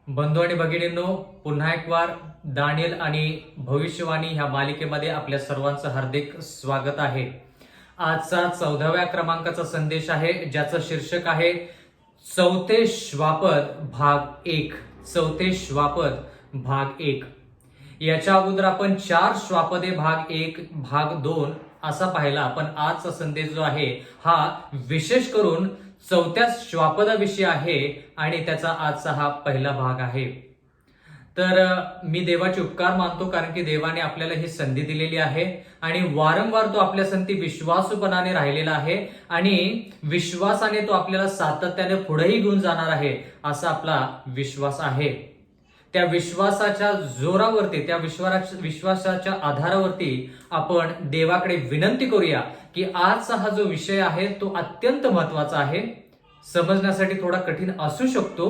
बंधू आणि भगिनींनो, पुन्हा एक वार दानियल आणि भविष्यवाणी ह्या मालिकेमध्ये आपल्या सर्वांचं हार्दिक स्वागत आहे. आजचा 14व्या क्रमांकाचा संदेश आहे, ज्याचं शीर्षक आहे चौथे श्वापद भाग 1. चौथे श्वापद भाग 1. याच्या अगोदर आपण 4 श्वापदे भाग 1 भाग 2 असा पाहिला. पण आजचा संदेश जो आहे हा विशेष करून चौथ्या श्वापदाविषयी आहे आणि त्याचा आजचा हा पहिला भाग आहे. तर मी देवाचे उपकार मानतो, कारण की देवाने आपल्याला ही संधी दिलेली आहे आणि वारंवार तो आपल्या संधी विश्वासूपणाने राहिलेला आहे आणि विश्वासाने तो आपल्याला सातत्याने पुढेही घेऊन जाणार आहे असा आपला विश्वास आहे. त्या विश्वासाच्या जोरावरती, त्या विश्वासाच्या आधारावरती आपण देवाकडे विनंती करूया की आजचा हा जो विषय आहे तो अत्यंत महत्वाचा आहे. समजण्यासाठी थोडा कठीण असू शकतो,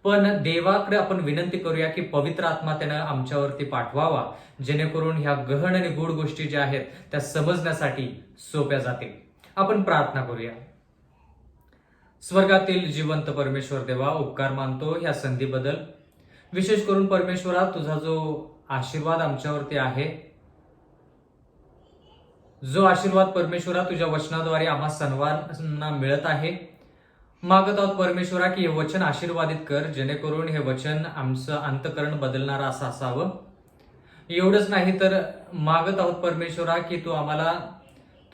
पण देवाकडे आपण विनंती करूया की पवित्र आत्मा त्यानं आमच्यावरती पाठवावा, जेणेकरून ह्या गहन आणि गूढ गोष्टी ज्या आहेत त्या समजण्यासाठी सोप्या जातील. आपण प्रार्थना करूया. स्वर्गातील जिवंत परमेश्वर देवा, उपकार मानतो ह्या संधीबद्दल. विशेष करून परमेश्वरा, तुझा जो आशीर्वाद आमच्यावरती आहे, जो आशीर्वाद परमेश्वरा तुझ्या वचनाद्वारे आम्हा सर्वांना मिळत आहे, मागत आहोत परमेश्वरा की हे वचन आशीर्वादित कर, जेणेकरून हे वचन आमचं अंतःकरण बदलणारं असं असावं. एवढंच नाही तर मागत आहोत परमेश्वरा की तू आम्हाला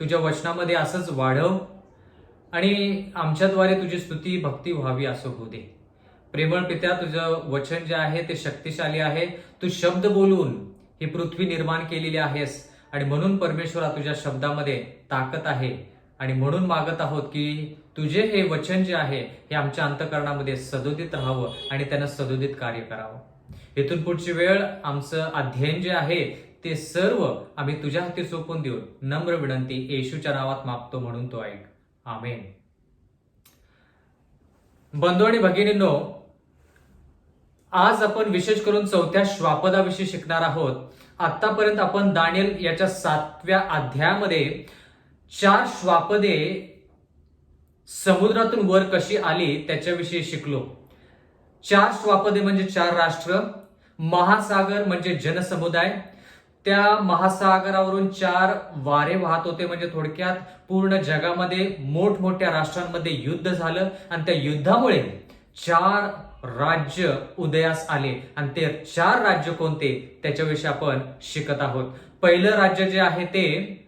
तुझ्या वचनामध्ये असंच वाढव आणि आमच्याद्वारे तुझी स्तुती भक्ती व्हावी असं होऊ दे. प्रेमळ पित्या, तुझं वचन जे आहे ते शक्तिशाली आहे. तू शब्द बोलून ही पृथ्वी निर्माण केलेली आहेस आणि म्हणून परमेश्वरा तुझ्या शब्दामध्ये ताकद आहे आणि म्हणून मागत आहोत की तुझे हे वचन जे आहे हे आमच्या अंतःकरणामध्ये सदोदित राहावं आणि त्यानं सदोदित कार्य करावं. इथून पुढची वेळ आमचं अध्ययन जे आहे ते सर्व आम्ही तुझ्या हाती सोपवून देऊन नम्र विनंती येशूच्या नावात मागतो, म्हणून तो ऐक. आमेन. बंधू आणि भगिनींनो, आज आपण विशेष करून चौथ्या श्वापदाविषयी शिकणार आहोत. आतापर्यंत आपण दानियल याच्या 7व्या अध्यायामध्ये 4 श्वापदे समुद्रातून वर कशी आली त्याच्याविषयी शिकलो. 4 श्वापदे म्हणजे 4 राष्ट्र, महासागर म्हणजे जनसमुदाय, त्या महासागरावरून 4 वारे वाहत होते. म्हणजे थोडक्यात पूर्ण जगामध्ये मोठमोठ्या राष्ट्रांमध्ये युद्ध झालं आणि त्या युद्धामुळे 4 राज्य उदयास आले आणि ते 4 राज्य कोणते त्याच्याविषयी आपण शिकत आहोत. पहिलं राज्य जे आहे ते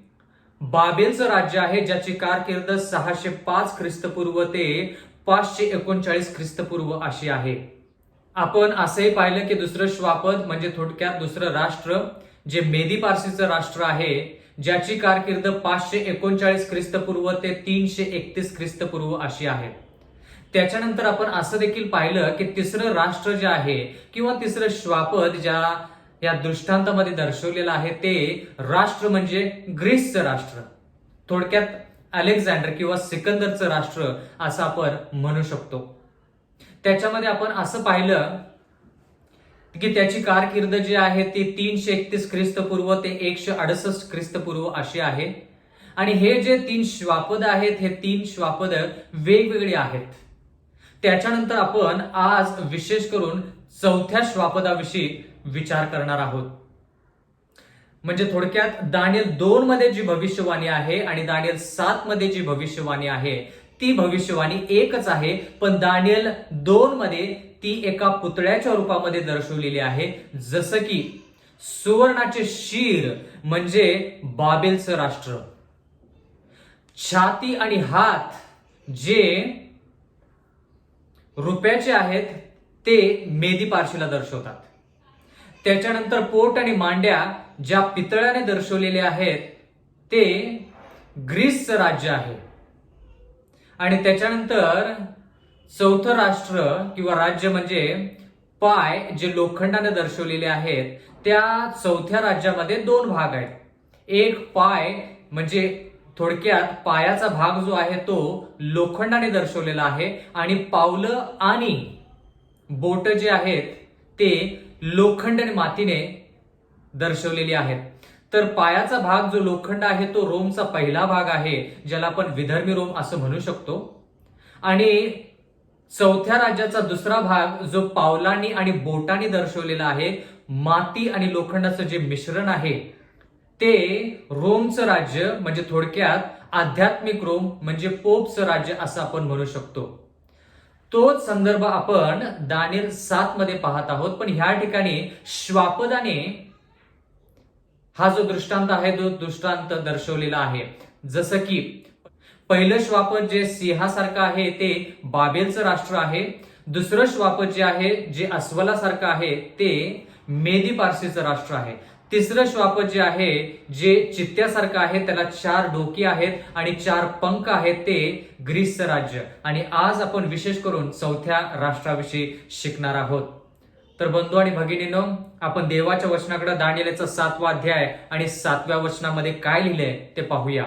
बाबेलचं राज्य आहे, ज्याची कारकीर्द 605 ख्रिस्तपूर्व ते 539 ख्रिस्तपूर्व अशी आहे. आपण असंही पाहिलं की दुसरं श्वापद म्हणजे थोडक्यात दुसरं राष्ट्र जे मेदी पारसीचं राष्ट्र आहे, ज्याची कारकीर्द 539 ख्रिस्तपूर्व ते 331 ख्रिस्तपूर्व अशी आहे. त्याच्यानंतर आपण असं देखील पाहिलं की तिसरं राष्ट्र जे आहे किंवा तिसरं श्वापद ज्या या दृष्टांतामध्ये दर्शवलेलं आहे ते राष्ट्र म्हणजे ग्रीसचं राष्ट्र, थोडक्यात अलेक्झांडर किंवा सिकंदरचं राष्ट्र असं आपण म्हणू शकतो. त्याच्यामध्ये आपण असं पाहिलं की त्याची कारकीर्द जी आहे ती 331 ख्रिस्तपूर्व ते 168 ख्रिस्तपूर्व अशी आहे. आणि हे जे 3 श्वापद आहेत हे 3 श्वापद वेगवेगळे आहेत. त्याच्यानंतर आपण आज विशेष करून चौथ्या श्वापदाविषयी विचार करणार आहोत. म्हणजे थोडक्यात दानियल 2 मध्ये जी भविष्यवाणी आहे आणि दानियल 7 मध्ये जी भविष्यवाणी आहे ती भविष्यवाणी एकच आहे, पण दानियल 2 मध्ये ती एका पुतळ्याच्या रूपामध्ये दर्शवलेली आहे. जसं की सुवर्णाचे शीर म्हणजे बाबेलचं राष्ट्र, छाती आणि हात जे रुपयाचे आहेत ते मेदी पारशीला दर्शवतात. त्याच्यानंतर पोट आणि मांड्या ज्या पितळाने दर्शवलेले आहेत ते ग्रीसचं राज्य आहे. आणि त्याच्यानंतर चौथं राष्ट्र किंवा राज्य म्हणजे पाय जे लोखंडाने दर्शवलेले आहेत. त्या चौथ्या राज्यामध्ये 2 भाग आहेत. एक पाय म्हणजे थोडक्यात पायाचा भाग जो आहे तो लोखंडाने दर्शवलेला आहे आणि पावलं आणि बोट जे आहेत ते लोखंड आणि मातीने दर्शवलेली आहेत. तर पायाचा भाग जो लोखंड आहे तो रोमचा पहिला भाग आहे, ज्याला आपण विधर्मी रोम असं म्हणू शकतो. आणि चौथ्या राज्याचा दुसरा भाग जो पावलांनी आणि बोटांनी दर्शवलेला आहे, माती आणि लोखंडाचं जे मिश्रण आहे, ते रोमचं राज्य म्हणजे थोडक्यात आध्यात्मिक रोम म्हणजे पोपचं राज्य असं आपण म्हणू शकतो. तोच संदर्भ आपण दानिएल 7 मध्ये पाहत आहोत. पण ह्या ठिकाणी श्वापदाने हा जो दृष्टांत आहे तो दृष्टांत दर्शवलेला आहे. जसं की पहिलं श्वापद जे सिंहासारखं आहे ते बाबेलचं राष्ट्र आहे. दुसरं श्वापद जे आहे जे अस्वलासारखं आहे ते मेदी पारसीचं राष्ट्र आहे. तिसरं श्वापद जे आहे जे चित्त्यासारखं आहे, त्याला 4 डोकी आहेत आणि 4 पंख आहेत, ते ग्रीसचं राज्य. आणि आज आपण विशेष करून चौथ्या राष्ट्राविषयी शिकणार आहोत. तर बंधू आणि भगिनींनो, आपण देवाच्या वचनाकडे दानिएलचा 7वा अध्याय आणि 7व्या वचनामध्ये काय लिहिलंय ते पाहूया.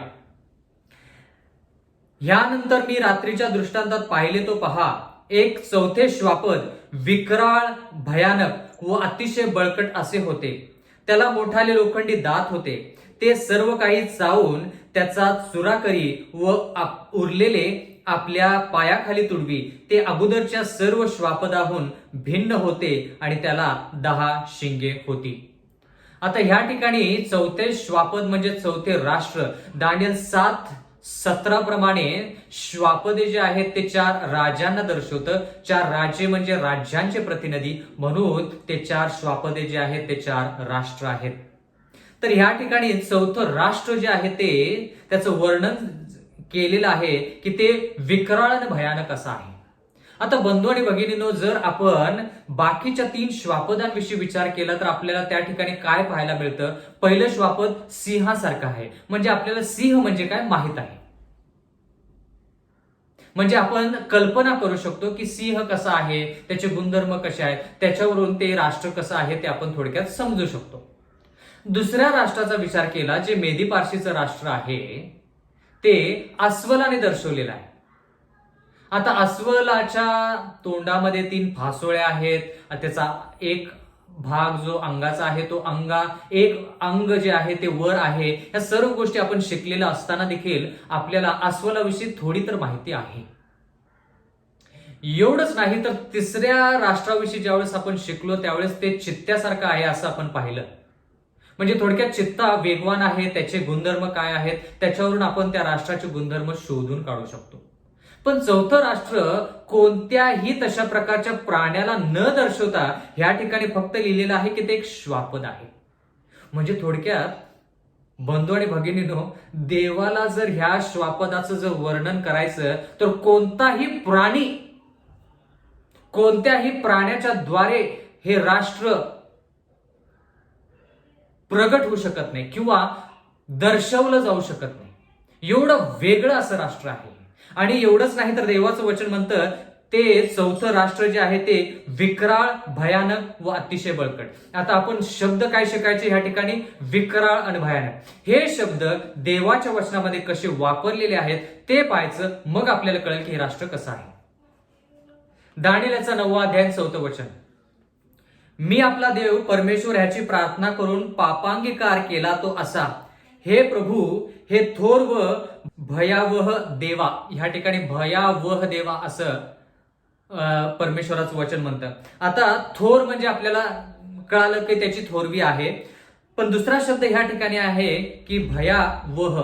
ह्यानंतर मी रात्रीच्या दृष्टांतात पाहिले तो पहा, एक चौथे श्वापद विक्राळ, भयानक व अतिशय बळकट असे होते. त्याला मोठाले लोखंडी दात होते. ते सर्व काही चावून त्याचा चुरा करी व उरलेले आपल्या पायाखाली तुडवी. ते अगोदरच्या सर्व श्वापदाहून भिन्न होते आणि त्याला 10 शिंगे होती. आता ह्या ठिकाणी चौथे श्वापद म्हणजे चौथे राष्ट्र, दानिएल 7:17 प्रमाणे श्वापदे जे आहेत ते 4 राजांना दर्शवतं. 4 राज्ये म्हणजे राज्यांचे प्रतिनिधी, म्हणून ते 4 श्वापदे जे आहेत ते 4 राष्ट्र आहेत. तर ह्या ठिकाणी चौथं राष्ट्र जे आहे ते त्याचं वर्णन केलेलं आहे की ते विक्राळ आणि भयानक असं आहे. आता बंधू आणि भगिनींनो, जर आपण बाकीच्या 3 श्वापदांविषयी विचार केला तर आपल्याला त्या ठिकाणी काय पाहायला मिळतं. पहिलं श्वापद सिंहासारखं आहे, म्हणजे आपल्याला सिंह म्हणजे काय माहित आहे. म्हणजे आपण कल्पना करू शकतो की सिंह कसा आहे, त्याचे गुणधर्म कसे आहेत, त्याच्यावरून ते राष्ट्र कसं आहे ते आपण थोडक्यात समजू शकतो. दुसऱ्या राष्ट्राचा विचार केला जे मेदी पारसीचं राष्ट्र आहे, ते अस्वलाने दर्शवलेलं आहे. आता अस्वलाच्या तोंडामध्ये 3 फासोळ्या आहेत. त्याचा एक भाग जो अंगाचा आहे तो एक अंग जे आहे ते वर आहे. या सर्व गोष्टी आपण शिकलेल्या असताना देखील आपल्याला अस्वलाविषयी थोडी तर माहिती आहे. एवढंच नाही तर तिसऱ्या राष्ट्राविषयी ज्यावेळेस आपण शिकलो त्यावेळेस ते चित्त्यासारखं आहे असं आपण पाहिलं. म्हणजे थोडक्यात चित्ता वेगवान आहे, त्याचे गुणधर्म काय आहेत त्याच्यावरून आपण त्या राष्ट्राचे गुणधर्म शोधून काढू शकतो. पण चौथं राष्ट्र कोणत्याही तशा प्रकारच्या प्राण्याला न दर्शवता ह्या ठिकाणी फक्त लिहिलेलं आहे की ते एक श्वापद आहे. म्हणजे थोडक्यात बंधू आणि भगिनींनो, देवाला जर ह्या श्वापदाचं जर वर्णन करायचं तर कोणत्याही प्राण्याच्या द्वारे हे राष्ट्र प्रगट होऊ शकत नाही किंवा दर्शवलं जाऊ शकत नाही. एवढं वेगळं असं राष्ट्र आहे. आणि एवढंच नाही तर देवाचं वचन म्हणतं ते चौथं राष्ट्र जे आहे ते विक्राळ, भयानक व अतिशय बळकट. आता आपण शब्द काय शिकायचे ह्या ठिकाणी, विक्राळ आणि भयानक. हे शब्द देवाच्या वचनामध्ये कसे वापरलेले आहेत ते पाहायचं, मग आपल्याला कळेल की हे राष्ट्र कसं आहे. दानिएलचा 9वा अध्याय 4थं वचन, मी आपला देव परमेश्वर ह्याची प्रार्थना करून पापांगीकार केला तो असा, हे प्रभू, हे थोर व भयावह देवा. ह्या ठिकाणी भयावह देवा असं परमेश्वराचं वचन म्हणतं. आता थोर म्हणजे आपल्याला कळालं की त्याची थोरवी आहे, पण दुसरा शब्द ह्या ठिकाणी आहे की भयावह.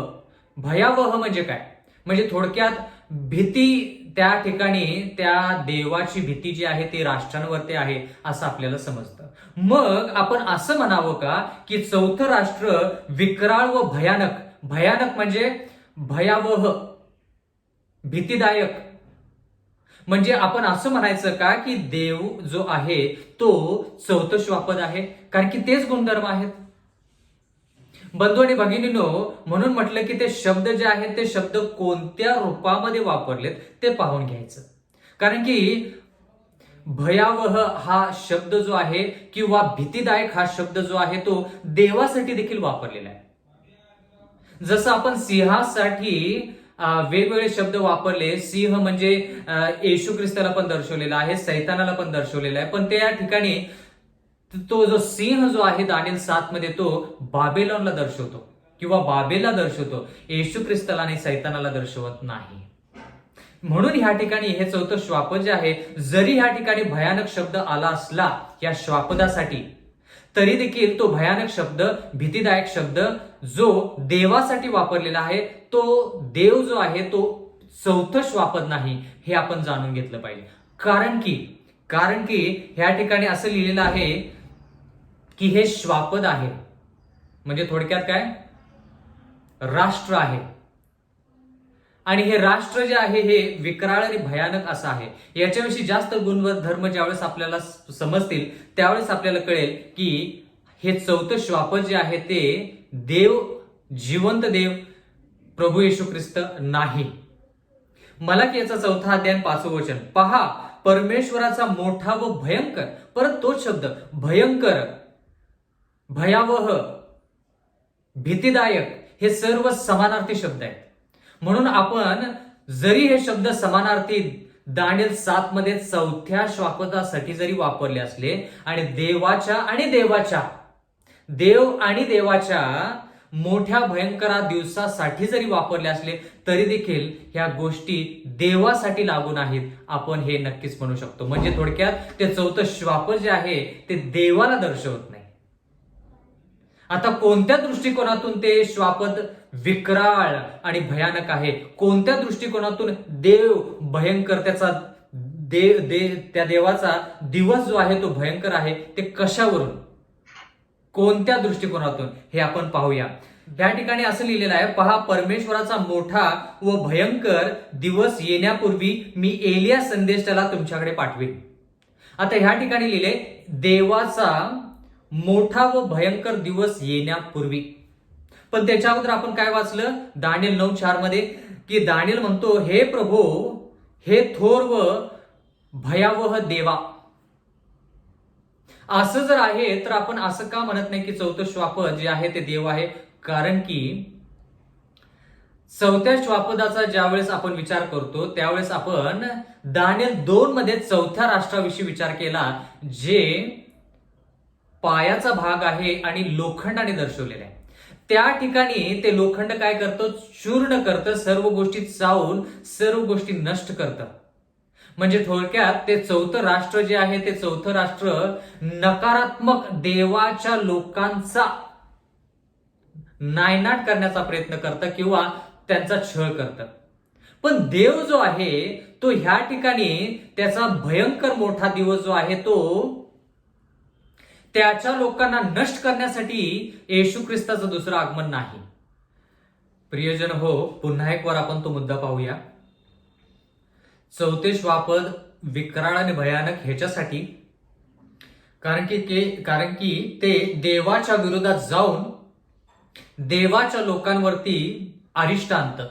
भयावह म्हणजे काय, म्हणजे थोडक्यात भीती. त्या ठिकाणी त्या देवाची भीती जी आहे ती राष्ट्रांवरती आहे असं आपल्याला समजतं. मग आपण असं म्हणावं का की चौथं राष्ट्र विक्राळ व भयानक. भयानक म्हणजे भयावह, भीतीदायक. म्हणजे आपण असं म्हणायचं का की देव जो आहे तो चौथं श्वापद आहे, कारण की तेच गुणधर्म आहेत. बंधू आणि भगिनींनो, म्हणून म्हटलं की ते शब्द जे आहेत ते शब्द कोणत्या रूपामध्ये वापरलेत ते पाहून घ्यायचं. कारण की भयावह हा शब्द जो आहे किंवा भीतीदायक हा शब्द जो आहे तो देवासाठी देखील वापरलेला आहे. जसं आपण सिंहासाठी वेगवेगळे शब्द वापरले. सिंह म्हणजे येशू ख्रिस्ताला पण दर्शवलेला आहे, सैतानाला पण दर्शवलेला आहे. पण त्या ठिकाणी तो जो सिंह जो आहे दानिएल 7 मध्ये तो बाबेलोनला दर्शवतो किंवा बाबेला दर्शवतो. येशू ख्रिस्ताला आणि सैतानाला दर्शवत नाही. म्हणून ह्या ठिकाणी हे चौथं श्वापद जे आहे, जरी ह्या ठिकाणी भयानक शब्द आला असला या श्वापदासाठी, तरी देखील तो भयानक शब्द, भीतीदायक शब्द जो देवासाठी वापरलेला आहे, तो देव जो आहे तो चौथं श्वापद नाही, हे आपण जाणून घेतलं पाहिजे. कारण की ह्या ठिकाणी असं लिहिलेलं आहे की हे श्वापद आहे, म्हणजे थोडक्यात काय, राष्ट्र आहे. आणि हे राष्ट्र जे आहे हे विकराळ आणि भयानक असं आहे. याच्याविषयी जास्त गुणधर्म ज्यावेळेस आपल्याला समजतील त्यावेळेस आपल्याला कळेल की हे चौथं श्वापद जे आहे ते देव, जिवंत देव प्रभू येशू ख्रिस्त नाही. मलाकी याचा 4 अध्याय 5 वचन पहा, परमेश्वराचा मोठा व भयंकर, परत तोच शब्द भयंकर, भयावह, भीतीदायक, हे सर्व समानार्थी शब्द आहेत. म्हणून आपण जरी हे शब्द समानार्थी दानिएल 7 मध्ये चौथ्या श्वापदासाठी जरी वापरले असले आणि देव आणि देवाच्या मोठ्या भयंकरा दिवसासाठी जरी वापरले असले, तरी देखील ह्या गोष्टी देवासाठी लागू नाहीत, आपण हे नक्कीच म्हणू शकतो. म्हणजे थोडक्यात ते चौथं श्वापद जे आहे ते देवाला दर्शवत नाही. आता कोणत्या दृष्टिकोनातून ते श्वापद विकराळ आणि भयानक आहे, कोणत्या दृष्टिकोनातून देव भयंकर, त्याचा त्या देवाचा दिवस जो आहे तो भयंकर आहे, ते कशावरून, कोणत्या दृष्टिकोनातून, हे आपण पाहूया. या ठिकाणी असं लिहिलेलं आहे, पहा, परमेश्वराचा मोठा व भयंकर दिवस येण्यापूर्वी मी एलिया संदेश त्याला तुमच्याकडे पाठवेन. आता ह्या ठिकाणी लिहिले देवाचा मोठा व भयंकर दिवस येण्यापूर्वी. पण त्याच्या अगोदर आपण काय वाचलं दानिएल 9:4 मध्ये, की दानिएल म्हणतो, हे प्रभू, हे थोर व भयावह देवा. असं जर आहे तर आपण असं का म्हणत नाही की चौथं श्वापद जे आहे ते देव आहे? कारण की चौथ्या श्वापदाचा ज्यावेळेस आपण विचार करतो त्यावेळेस आपण दानिएल 2 मध्ये चौथ्या राष्ट्राविषयी विचार केला, जे पायाचा भाग आहे आणि लोखंडाने दर्शवलेला आहे. त्या ठिकाणी ते लोखंड काय करतं, चूर्ण करतं, सर्व गोष्टी चावून सर्व गोष्टी नष्ट करतं. म्हणजे थोडक्यात ते चौथं राष्ट्र जे आहे ते चौथं राष्ट्र नकारात्मक देवाच्या लोकांचा नायनाट करण्याचा प्रयत्न करतं किंवा त्यांचा छळ करतं. पण देव जो आहे तो ह्या ठिकाणी त्याचा भयंकर मोठा दिवस जो आहे तो त्याच्या लोकांना नष्ट करण्यासाठी येशू ख्रिस्ताचं दुसरं आगमन नाही. प्रियजन हो, पुन्हा एक वार आपण तो मुद्दा पाहूया. चौथे श्वापद विकराळ आणि भयानक ह्याच्यासाठी कारण की ते देवाच्या विरोधात जाऊन देवाच्या लोकांवरती अरिष्ट आणतं,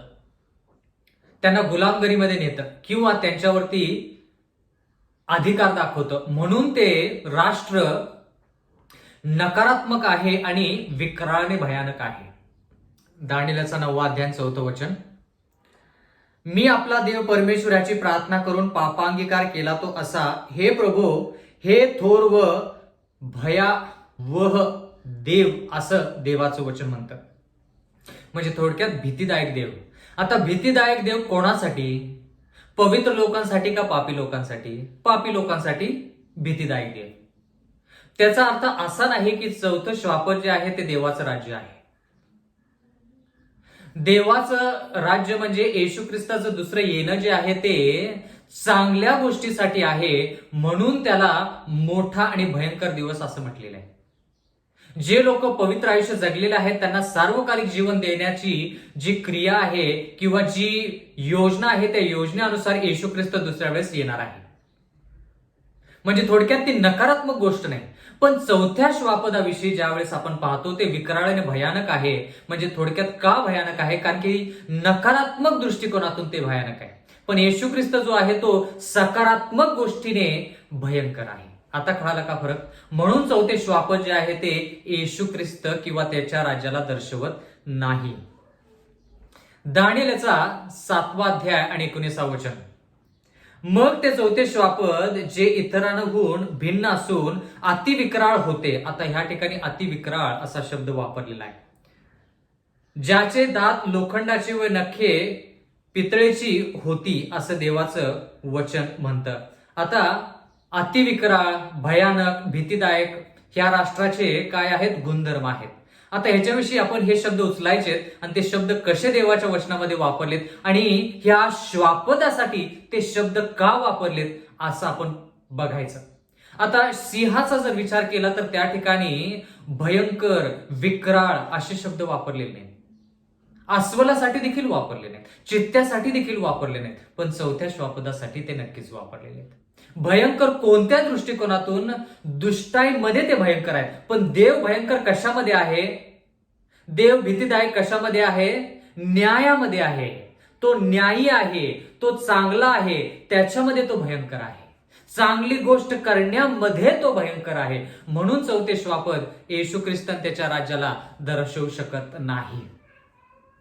त्यांना गुलामगिरीमध्ये नेतं किंवा त्यांच्यावरती अधिकार दाखवतं. म्हणून ते राष्ट्र नकारात्मक आहे आणि विकराळने भयानक आहे. दानिएलचा 9 अध्याय 4 वचन, मी आपला देव परमेश्वर याची प्रार्थना करून पापांगीकार केला तो असा, हे प्रभू, हे थोर व भयावह देव, असं देवाचं वचन म्हणतं. म्हणजे थोडक्यात भीतीदायक देव. आता भीतीदायक देव कोणासाठी? पवित्र लोकांसाठी का पापी लोकांसाठी? पापी लोकांसाठी भीतीदायक देव. त्याचा अर्थ असा नाही की चौथं श्वापद जे आहे ते देवाचं राज्य आहे. देवाचं राज्य म्हणजे येशू ख्रिस्ताचं दुसरं येणं जे आहे ते चांगल्या गोष्टीसाठी आहे, म्हणून त्याला मोठा आणि भयंकर दिवस असं म्हटलेलं आहे. जे लोक पवित्र आयुष्य जगलेले आहेत त्यांना सार्वकालिक जीवन देण्याची जी क्रिया आहे किंवा जी योजना आहे त्या योजनेनुसार येशू ख्रिस्त दुसऱ्या वेळेस येणार आहे. म्हणजे थोडक्यात ती नकारात्मक गोष्ट नाही. पण चौथ्या श्वापदाविषयी ज्यावेळेस आपण पाहतो ते विकराळ भयानक आहे. म्हणजे थोडक्यात का भयानक आहे? कारण की नकारात्मक दृष्टिकोनातून ते भयानक आहे. पण येशू ख्रिस्त जो आहे तो सकारात्मक गोष्टीने भयंकर आहे. आता कळाला का फरक? म्हणून चौथे श्वापद जे आहे ते येशू ख्रिस्त किंवा त्याच्या राज्याला दर्शवत नाही. दानिएलचा 7 अध्याय आणि 19 वचन, मग ते चौथे श्वापद जे इतरांहून भिन्न असून अतिविकराळ होते. आता ह्या ठिकाणी अतिविकराळ असा शब्द वापरलेला आहे. ज्याचे दात लोखंडाचे व नखे पितळेची होती असं देवाचं वचन म्हणतं. आता अतिविकराळ, भयानक, भीतीदायक ह्या राष्ट्राचे काय आहेत? गुणधर्म आहेत. आता ह्याच्याविषयी आपण हे शब्द उचलायचे आणि ते शब्द कसे देवाच्या वचनामध्ये वापरलेत आणि ह्या श्वापदासाठी ते शब्द का वापरलेत असं आपण बघायचं. आता सिंहाचा जर विचार केला तर त्या ठिकाणी भयंकर, विक्राळ असे शब्द वापरलेले नाहीत. अस्वलासाठी देखील वापरले नाहीत, चित्त्यासाठी देखील वापरले नाहीत, पण चौथ्या श्वापदासाठी ते नक्कीच वापरलेले आहेत. भयंकर कोणत्या दृष्टिकोनातून? दुष्टाईमध्ये ते भयंकर आहेत. पण देव भयंकर कशामध्ये आहे? देव भीतीदायक कशामध्ये आहे? न्यायामध्ये आहे. तो न्यायी आहे, तो चांगला आहे, त्याच्यामध्ये तो भयंकर आहे. चांगली गोष्ट करण्यामध्ये तो भयंकर आहे. म्हणून चौथे श्वापद येशू ख्रिस्त त्याच्या राज्याला दर्शवू शकत नाही.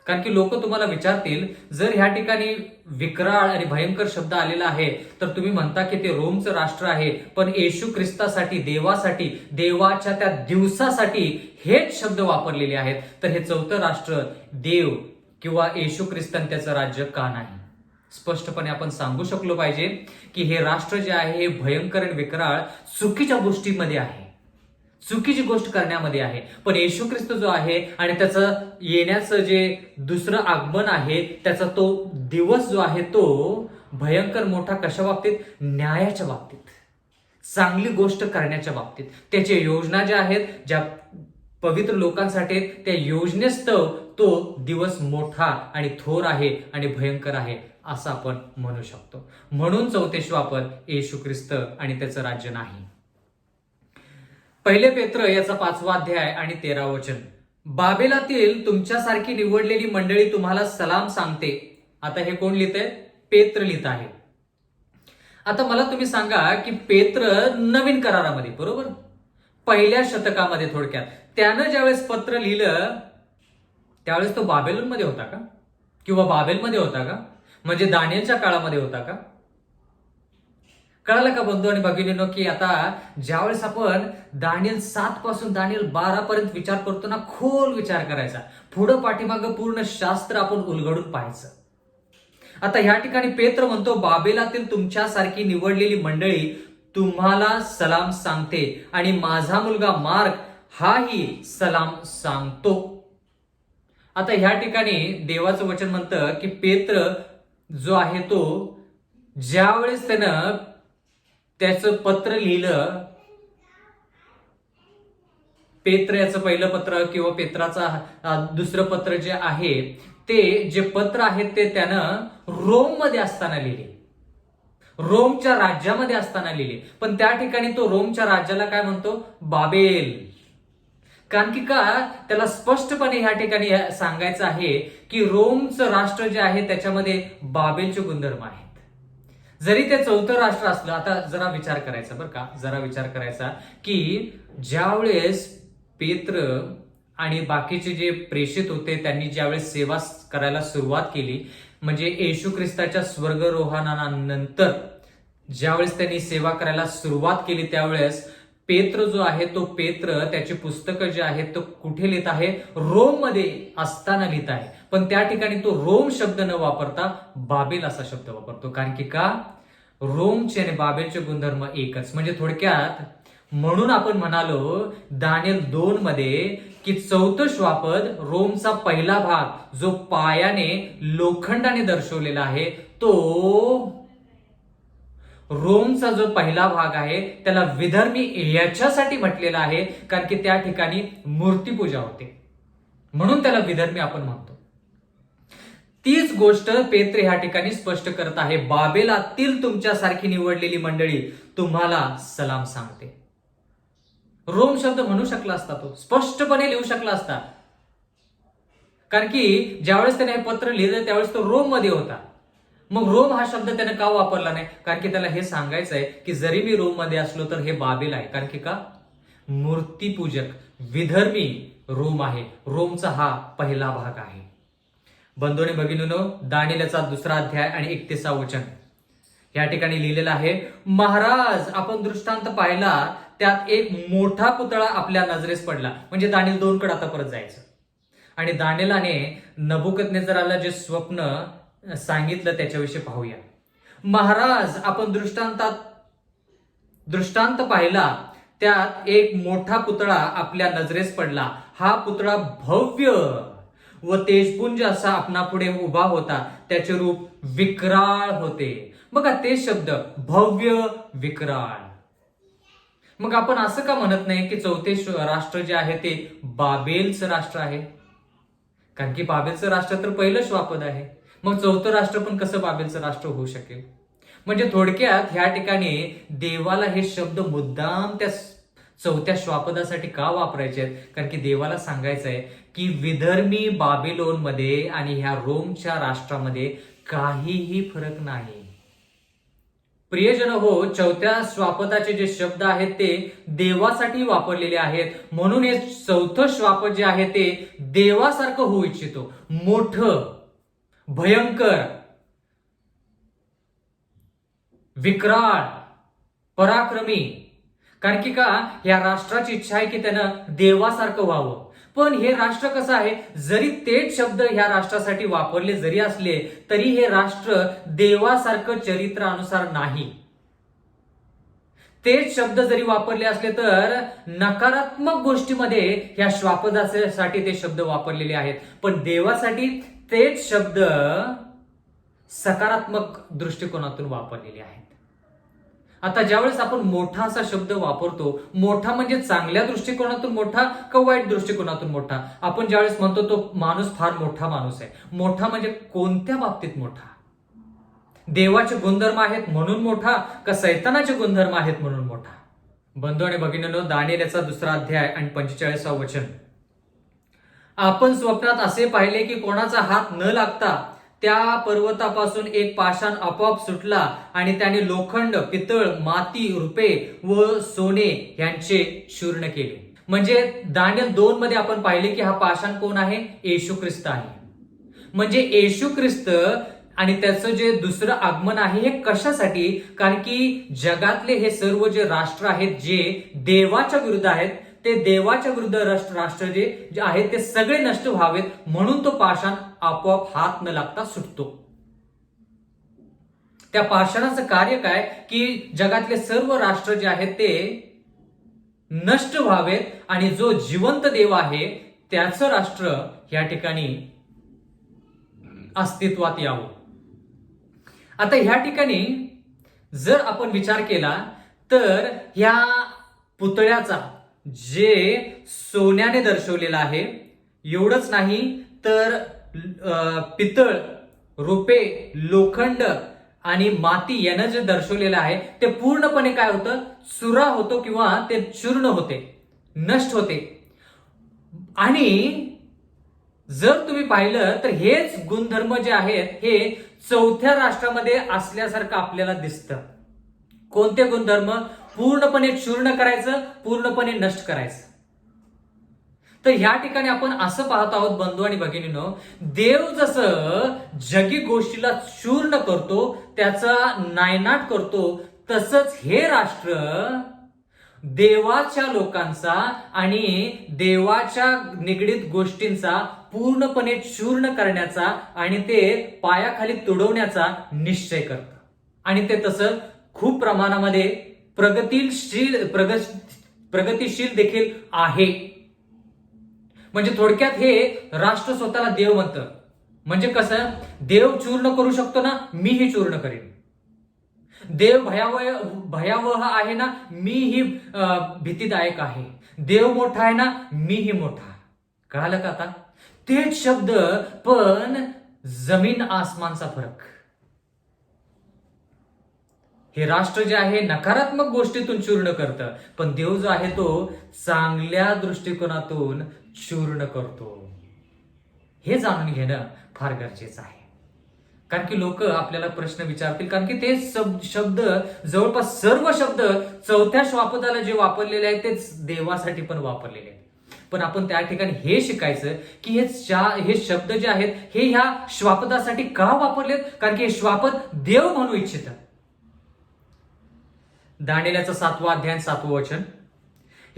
कारण की लोक तुम्हाला विचारतील, जर ह्या ठिकाणी विक्राळ आणि भयंकर शब्द आलेला आहे तर तुम्ही म्हणता की ते रोमचं राष्ट्र आहे, पण येशू ख्रिस्तासाठी, देवासाठी, देवाच्या त्या दिवसासाठी हेच शब्द वापरलेले आहेत. तर हे चौथं राष्ट्र देव किंवा येशू ख्रिस्त त्याचं राज्य का नाही? स्पष्टपणे आपण सांगू शकलो पाहिजे की हे राष्ट्र जे आहे हे भयंकर आणि विक्राळ चुकीच्या गोष्टीमध्ये आहे, चुकीची गोष्ट करण्यामध्ये आहे. पण येशू ख्रिस्त जो आहे आणि त्याचं येण्याचं जे दुसरं आगमन आहे, त्याचा तो दिवस जो आहे तो भयंकर मोठा कशा बाबतीत? न्यायाच्या बाबतीत, चांगली गोष्ट करण्याच्या बाबतीत. त्याच्या योजना ज्या आहेत, ज्या पवित्र लोकांसाठी, त्या योजनेस्तव तो दिवस मोठा आणि थोर आहे आणि भयंकर आहे असं आपण म्हणू शकतो. म्हणून चौथे श्वापद येशू ख्रिस्त आणि त्याचं राज्य नाही. पहिले पेत्र याचा 5वा अध्याय आणि 13वा वचन. बाबेलातील तुमच्यासारखी निवडलेली मंडळी तुम्हाला सलाम सांगते. आता हे कोण लिहितंय? पेत्र लिहित आहे. आता मला तुम्ही सांगा की पेत्र नवीन करारामध्ये, बरोबर, पहिल्या शतकामध्ये, थोडक्यात त्यानं ज्यावेळेस पत्र लिहिलं त्यावेळेस तो बाबेलोनमध्ये होता का? किंवा बाबेलमध्ये होता का? म्हणजे दानिएलच्या काळामध्ये होता का? कळालं का बंधू आणि भगिनींनो, की आता ज्यावेळेस आपण दानिएल 7 पासून दानिएल 12 पर्यंत विचार करतो ना, खोल विचार करायचा, पुढं पाठीमागं पूर्ण शास्त्र आपण उलगडून पाहायचं. आता ह्या ठिकाणी पेत्र म्हणतो, बाबेलातील तुमच्यासारखी निवडलेली मंडळी तुम्हाला सलाम सांगते आणि माझा मुलगा मार्क हाही सलाम सांगतो. आता ह्या ठिकाणी देवाचं वचन म्हणतं की पेत्र जो आहे तो ज्यावेळेस त्यानं त्याचं पत्र लिहिलं, पेत्र याचं पहिलं पत्र किंवा पेत्राचा दुसरं पत्र जे आहे, ते जे पत्र आहेत ते त्यानं रोममध्ये असताना लिहिले, रोमच्या राज्यामध्ये असताना लिहिले. पण त्या ठिकाणी तो रोमच्या राज्याला काय म्हणतो? बाबेल. कारण की का? त्याला स्पष्टपणे ह्या ठिकाणी सांगायचं आहे की रोमचं राष्ट्र जे आहे त्याच्यामध्ये बाबेलचे गुणधर्म आहेत. जरी ते चौथं राष्ट्र असलं, आता जरा विचार करायचा बरं का, जरा विचार करायचा की ज्यावेळेस पेत्र आणि बाकीचे जे प्रेषित होते त्यांनी ज्यावेळेस सेवा करायला सुरुवात केली, म्हणजे येशू ख्रिस्ताच्या स्वर्गरोहणानंतर ज्यावेळेस त्यांनी सेवा करायला सुरुवात केली त्यावेळेस पेत्र जो आहे तो पेत्र त्याची पुस्तकं जे आहेत तो कुठे लिहित आहे? रोममध्ये असताना लिहित आहे. पण त्या ठिकाणी तो रोम शब्द न वापरता बाबेल असा शब्द वापरतो. कारण की का? रोमचे आणि बाबेलचे गुणधर्म एकच. म्हणजे थोडक्यात म्हणून आपण म्हणालो दानिएल 2 मध्ये की चौथं श्वापद रोमचा पहिला भाग जो पायाने लोखंडाने दर्शवलेला आहे, तो रोमचा जो पहिला भाग आहे त्याला विधर्मी याच्यासाठी म्हटलेला आहे कारण की त्या ठिकाणी मूर्तीपूजा होते, म्हणून त्याला विधर्मी आपण म्हणतो. तीच गोष्ट पेत्र ह्या ठिकाणी स्पष्ट करत आहे. बाबेलातील तुमच्यासारखी निवडलेली मंडळी तुम्हाला सलाम सांगते. रोम शब्द म्हणू शकला असता, तो स्पष्टपणे लिहू शकला असता, कारण की ज्यावेळेस त्याने हे पत्र लिहिलं त्यावेळेस तो रोम मध्ये होता. मग रोम हा शब्द त्याने का वापरला नाही? कारण की त्याला हे सांगायचं आहे की जरी मी रोम मध्ये असलो तर हे बाबेल आहे. कारण की का? मूर्तीपूजक विधर्मी रोम आहे. रोमचा हा पहिला भाग आहे. बंधूने भगिनीनो, दानिएलचा 2रा अध्याय आणि 31वा वचन या ठिकाणी लिहिलेलं आहे. महाराज, आपण दृष्टांत पाहिला, त्यात एक मोठा पुतळा आपल्या नजरेस पडला. म्हणजे दानिएल 2 कडे आता परत जायचं आणि दानिएलाने नबुकदनेझराला जे स्वप्न सांगितलं त्याच्याविषयी पाहूया. महाराज, आपण दृष्टांत पाहिला, त्यात एक मोठा पुतळा आपल्या नजरेस पडला. हा पुतळा भव्य व तेजपुंज असा आपणापुढे उभा होता. त्याचे रूप विक्राळ होते. बघा ते शब्द, भव्य, विक्राळ. मग आपण असं का म्हणत नाही की चौथे राष्ट्र जे आहे ते बाबेलचं राष्ट्र आहे? कारण की बाबेलचं राष्ट्र तर पहिलं श्वापद आहे. मग चौथं राष्ट्र पण कसं बाबेलचं राष्ट्र होऊ शकेल? म्हणजे थोडक्यात ह्या ठिकाणी देवाला हे शब्द मुद्दाम त्या चौथ्या श्वापदासाठी का वापरायचे आहेत? कारण की देवाला सांगायचं आहे की विधर्मी बाबिलोनमध्ये आणि ह्या रोमच्या राष्ट्रामध्ये काहीही फरक नाही. प्रियजन हो, चौथ्या श्वापदाचे जे शब्द आहेत ते देवासाठी वापरलेले आहेत. म्हणून हे चौथं श्वापद जे आहे ते देवासारखं होऊ इच्छितो. मोठं, भयंकर, विक्राळ, पराक्रमी. कारण की का या राष्ट्राची इच्छा आहे की त्यानं देवासारखं व्हावं. पण हे राष्ट्र कसं आहे, जरी तेच शब्द ह्या राष्ट्रासाठी वापरले जरी असले तरी हे राष्ट्र देवासारखं चरित्रानुसार नाही. तेच शब्द जरी वापरले असले तर नकारात्मक गोष्टीमध्ये ह्या श्वापदासाठी ते शब्द वापरलेले आहेत. पण देवासाठी तेच शब्द सकारात्मक दृष्टिकोनातून वापरलेले आहेत. आता ज्यावेळेस आपण मोठा असा शब्द वापरतो, मोठा म्हणजे चांगल्या दृष्टिकोनातून मोठा का वाईट दृष्टिकोनातून मोठा? आपण ज्यावेळेस म्हणतो तो माणूस फार मोठा माणूस आहे, मोठा म्हणजे कोणत्या बाबतीत मोठा? देवाचे गुणधर्म आहेत म्हणून मोठा का सैतानाचे गुणधर्म आहेत म्हणून मोठा? बंधू आणि भगिनींनो, दानिएल याचा 2रा अध्याय आणि 45वा वचन. आपण स्वप्नात असे पाहिले की कोणाचा हात न लागता त्या पर्वतापासून एक पाषाण आपोआप सुटला आणि त्याने लोखंड, पितळ, माती, रुपे व सोने यांचे चूर्ण केले. म्हणजे दानिएल 2 मध्ये आपण पाहिले की हा पाषाण कोण आहे? येशू ख्रिस्त आहे. म्हणजे येशू ख्रिस्त आणि त्याचं जे दुसरं आगमन आहे हे कशासाठी? कारण की जगातले हे सर्व जे राष्ट्र आहेत जे देवाच्या विरुद्ध आहेत, ते देवाच्या विरुद्ध राष्ट्र जे आहेत ते सगळे नष्ट व्हावेत म्हणून तो पाषाण आपोआप हात न लागता सुटतो. त्या पाषाणाचं कार्य काय की जगातले सर्व राष्ट्र जे आहेत ते नष्ट व्हावेत आणि जो जिवंत देव आहे त्याचं राष्ट्र या ठिकाणी अस्तित्वात यावं. आता ह्या ठिकाणी जर आपण विचार केला तर ह्या पुतळ्याचा जे सोन्याने दर्शवलेला आहे, एवढंच नाही तर पितळ, रुपे, लोखंड आणि माती यानं जे दर्शवलेलं आहे ते पूर्णपणे काय होतं? चुरा होतो किंवा ते चूर्ण होते, नष्ट होते. आणि जर तुम्ही पाहिलं तर हेच गुणधर्म जे आहेत हे चौथ्या राष्ट्रामध्ये असल्यासारखं आपल्याला दिसतं. कोणते गुणधर्म? पूर्णपणे चूर्ण करायचं, पूर्णपणे नष्ट करायचं. तर ह्या ठिकाणी आपण असं पाहत आहोत बंधू आणि भगिनींनो, देव जसं जगी गोष्टीला चूर्ण करतो, त्याचा नायनाट करतो, तसंच हे राष्ट्र देवाच्या लोकांचा आणि देवाच्या निगडीत गोष्टींचा पूर्णपणे चूर्ण करण्याचा आणि ते पायाखाली तुडवण्याचा निश्चय करतं. आणि ते तसं खूप प्रमाणामध्ये प्रगतिशील देखील आहे. म्हणजे थोडक्यात हे राष्ट्र स्वतःला देव म्हणतं. म्हणजे कसं? देव चूर्ण करू शकतो ना, मीही चूर्ण करेन. देव भयावह आहे ना, मीही भीतीदायक आहे. देव मोठा आहे ना, मीही मोठा. कळालं का आता? तेच शब्द पण जमीन आसमानचा फरक. हे राष्ट्र जे आहे नकारात्मक गोष्टीतून चूर्ण करतं, पण देव जो आहे तो चांगल्या दृष्टिकोनातून चूर्ण करतो. हे जाणून घेणं फार गरजेचं आहे. कारण की लोक आपल्याला प्रश्न विचारतील, कारण की ते शब्द जवळपास सर्व शब्द चौथ्या श्वापदाला जे वापरलेले आहेत तेच देवासाठी पण वापरलेले आहेत. पण आपण त्या ठिकाणी हे शिकायचं की हे शब्द जे आहेत हे ह्या श्वापदासाठी का वापरलेत? कारण की हे श्वापद देव म्हणू इच्छितात. दानिएल याचा 7वा अध्याय 7वं वचन.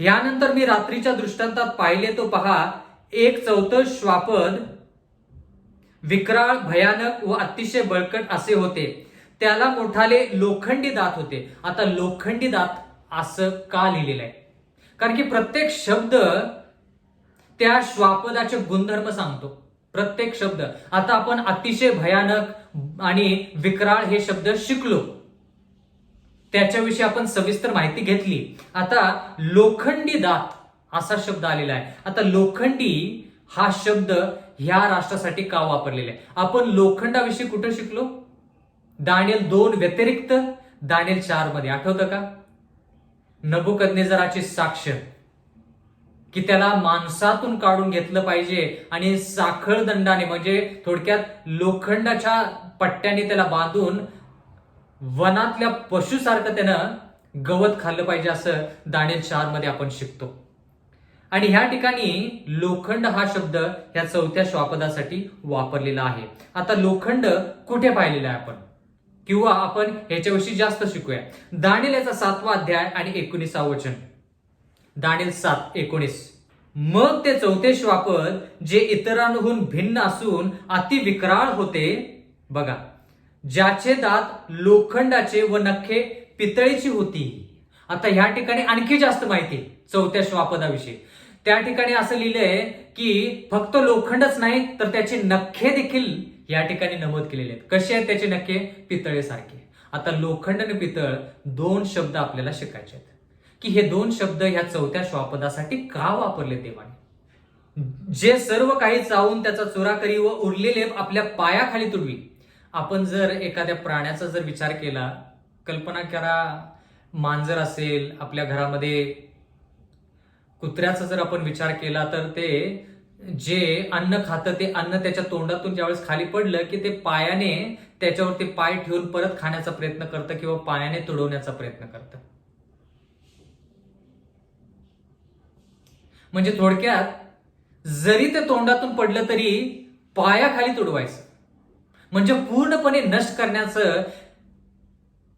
यानंतर मी रात्रीच्या दृष्टांतात पाहिले तो पहा, एक चौथं श्वापद विक्राळ, भयानक व अतिशय बळकट असे होते. त्याला मोठाले लोखंडी दात होते. आता लोखंडी दात असं का लिहिलेलं आहे? कारण की प्रत्येक शब्द त्या श्वापदाचे गुणधर्म सांगतो. प्रत्येक शब्द. आता आपण अतिशय भयानक आणि विक्राळ हे शब्द शिकलो, त्याच्याविषयी आपण सविस्तर माहिती घेतली. आता लोखंडी दात असा शब्द आलेला आहे. आता लोखंडी हा शब्द ह्या राष्ट्रासाठी का वापरलेला आहे? आपण लोखंडाविषयी कुठं शिकलो? दानिएल 2 व्यतिरिक्त दानिएल 4 मध्ये. आठवतं का? नबुकदनेझराची साक्ष की त्याला माणसातून काढून घेतलं पाहिजे आणि साखळ दंडाने म्हणजे थोडक्यात लोखंडाच्या पट्ट्याने त्याला बांधून वनातल्या पशुसारखं त्यानं गवत खाल्लं पाहिजे असं दानिएल 4 मध्ये आपण शिकतो. आणि ह्या ठिकाणी लोखंड हा शब्द ह्या चौथ्या श्वापदासाठी वापरलेला आहे. आता लोखंड कुठे पाहिलेला आहे आपण, किंवा आपण ह्याच्याविषयी जास्त शिकूया. दानिएल याचा 7वा अध्याय आणि 19वा वचन. दानिएल 7:19. मग ते चौथे श्वापद जे इतरांहून भिन्न असून अति विक्राळ होते, बघा, ज्याचे दात लोखंडाचे व नखे पितळेची होती. आता ह्या ठिकाणी आणखी जास्त माहिती चौथ्या श्वापदाविषयी. त्या ठिकाणी असं लिहिलंय की फक्त लोखंडच नाही तर त्याचे नखे देखील या ठिकाणी नमूद केलेले आहेत. कसे आहेत त्याचे नखे? पितळेसारखे. आता लोखंड आणि पितळ 2 शब्द आपल्याला शिकायचे आहेत की हे 2 शब्द ह्या चौथ्या श्वापदासाठी का वापरले देवाने? जे सर्व काही चावून त्याचा चुरा करी व उरलेले आपल्या पायाखाली तुडवी. आपण जर एखाद्या प्राण्याचा जर विचार केला, कल्पना करा, मांजर असेल आपल्या घरामध्ये, कुत्र्याचा जर आपण विचार केला तर ते जे अन्न खातं ते अन्न त्याच्या तोंडातून ज्यावेळेस खाली पडलं की ते पायाने त्याच्यावरती पाय ठेवून परत खाण्याचा प्रयत्न करतं किंवा पायाने तुडवण्याचा प्रयत्न करतं. म्हणजे थोडक्यात जरी ते तोंडातून पडलं तरी पायाखाली तुडवायचं. म्हणजे पूर्णपणे नष्ट करण्याचं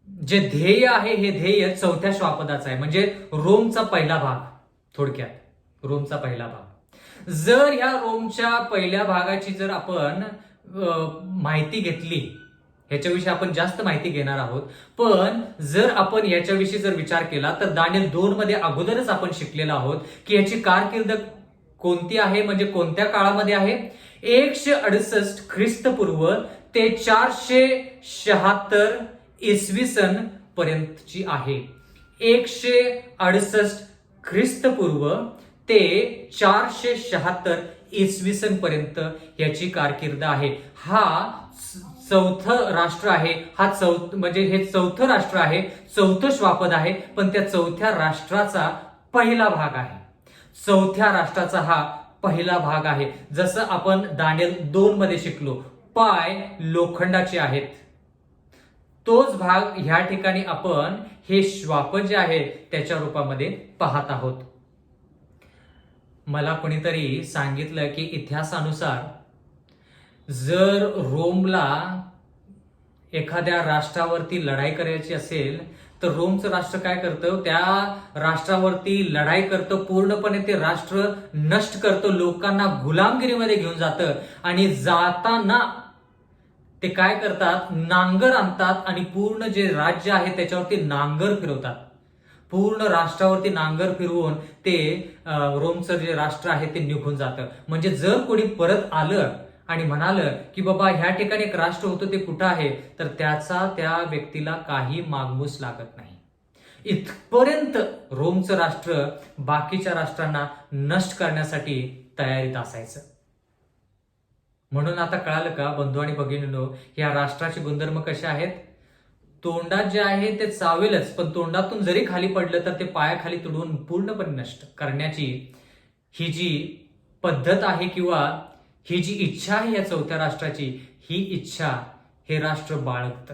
जे ध्येय आहे हे ध्येय चौथ्या श्वापदाचं आहे. म्हणजे रोमचा पहिला भाग. थोडक्यात रोमचा पहिला भाग. जर ह्या रोमच्या पहिल्या भागाची जर आपण माहिती घेतली, ह्याच्याविषयी आपण जास्त माहिती घेणार आहोत, पण जर आपण याच्याविषयी जर विचार केला तर दानिएल 2 मध्ये अगोदरच आपण शिकलेलो आहोत की याची कारकीर्द कोणती आहे, म्हणजे कोणत्या काळामध्ये आहे. 168 ख्रिस्तपूर्व ते 476 इसवी सन पर्यंतची आहे. 168 ख्रिस्तपूर्व ते 476 इसवी सन पर्यंत याची कारकीर्द आहे. हा चौथं राष्ट्र आहे. म्हणजे हे चौथं राष्ट्र आहे, चौथं श्वापद आहे, पण त्या चौथ्या राष्ट्राचा पहिला भाग आहे. चौथ्या राष्ट्राचा हा पहिला भाग आहे. जसं आपण दानिएल 2 मध्ये शिकलो, पाय लोखंडाचे आहेत. तोच भाग ह्या ठिकाणी आपण हे श्वापद जे आहे त्याच्या रूपामध्ये पाहत आहोत. मला कोणीतरी सांगितलं की इतिहासानुसार जर रोमला एखाद्या राष्ट्रावरती लढाई करायची असेल तर रोमचं राष्ट्र काय करतं? त्या राष्ट्रावरती लढाई करतं, पूर्णपणे ते राष्ट्र नष्ट करतं, लोकांना गुलामगिरीमध्ये घेऊन जातं आणि जाताना ते काय करतात? नांगर आणतात आणि पूर्ण जे राज्य आहे त्याच्यावरती नांगर फिरवतात. पूर्ण राष्ट्रावरती नांगर फिरवून ते रोमचं जे राष्ट्र आहे ते निघून जातं. म्हणजे जर कोणी परत आलं आणि म्हणालं की बाबा ह्या ठिकाणी एक राष्ट्र होतं ते कुठं आहे, तर त्याचा त्या व्यक्तीला काही मागमूस लागत नाही. इथपर्यंत रोमचं राष्ट्र बाकीच्या राष्ट्रांना नष्ट करण्यासाठी तयारीत असायचं. म्हणून आता कळालं का बंधू आणि भगिनींनो, या राष्ट्राचे गुणधर्म कसे आहेत? तोंडात जे आहे ते चावेलच, पण तोंडातून जरी खाली पडलं तर ते पायाखाली तुडवून पूर्णपणे नष्ट करण्याची ही जी पद्धत आहे किंवा ही जी इच्छा आहे या चौथ्या राष्ट्राची, ही इच्छा हे राष्ट्र बाळगतं.